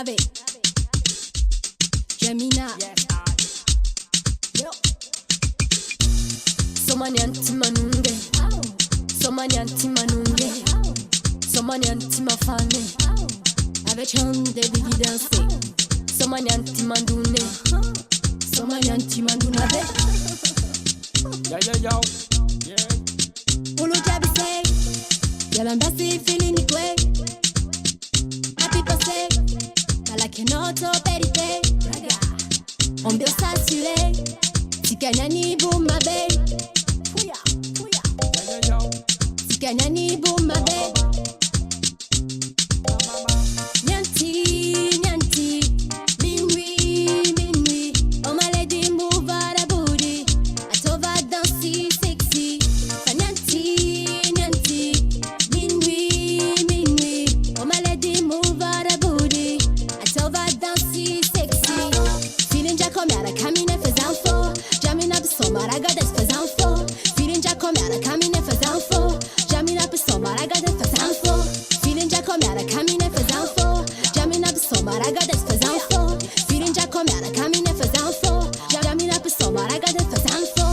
Ave. Jahmina. Sôma nyanti manunge. Sôma nyanti manunge. Sôma nyanti mafane. Avec chante de bigi danser. Sôma nyanti mandune. Sôma nyanti mandune ave. Yo. Ulu jabi say. Yalambasi feeling it way. Happy passé. Ala kenoto perite. On peut s'assurer. Si kanyani boum ma babe. Si kanyani boum ma babe. Nyanti, minuit. Oh my lady move out a booty. Atova dansi sexy. Nyanti, minuit. Oh my lady move out a booty. Atova dansi sexy. Feeling já come out, caminha fazendo for. Jahmina Sôma, I got this fazendo for. Feeling já come out, caminha fazendo for. Jahmina Sôma, I got this fazendo for. Feeling já come out, caminha fazendo for. Jahmina Sôma, I got this fazendo for. Feeling já come out, caminha fazendo for. Jahmina Sôma, I got this fazendo for.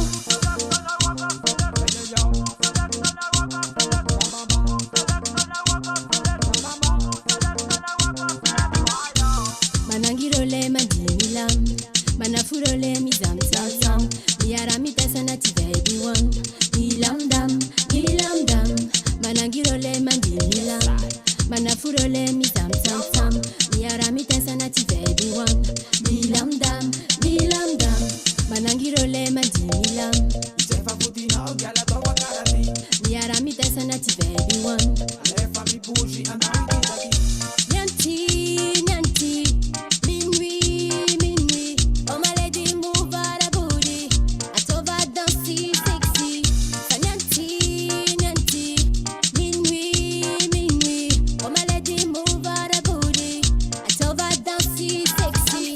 Manangirole madinilam, manafurole mizam sam. Miara mitesa na baby one. Nilam dam. Manangirole madinilam, manafurole mizam sam. Miara mitesa na baby one. Nilam dam. Manangirole madinilam. Jefa putina o gala towa karati. Miara mitesa na baby one. Alefa mi buji anda wiki. Nyanti, minuit. Oh my lady move out a booty. Atova dansi sexy. Nyanti, minuit. Oh my lady move out a booty. Atova dansi sexy.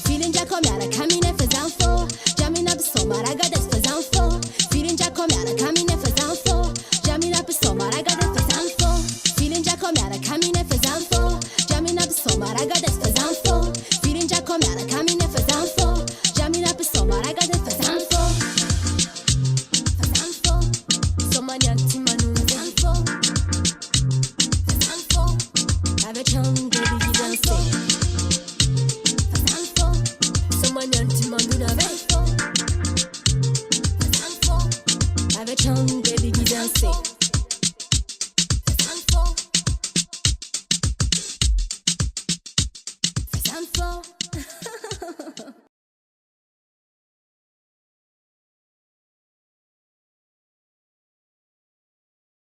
Feeling já come out, caminha fazendo for. Jahmina Sôma, I got this fazendo for. Feeling já come out, caminha fazendo for. Jahmina Sôma, I got this fazendo for. Feeling já come out, caminha fazendo for. Jahmina Sôma, I got this fazendo for. Feeling já come out, caminha fazendo for. Jahmina Sôma, I got this fazendo for. Sôma nyanti manunge. Avec chante de bigi danser. Sôma nyanti manunge avec chante de bigi danser. Fais un fort.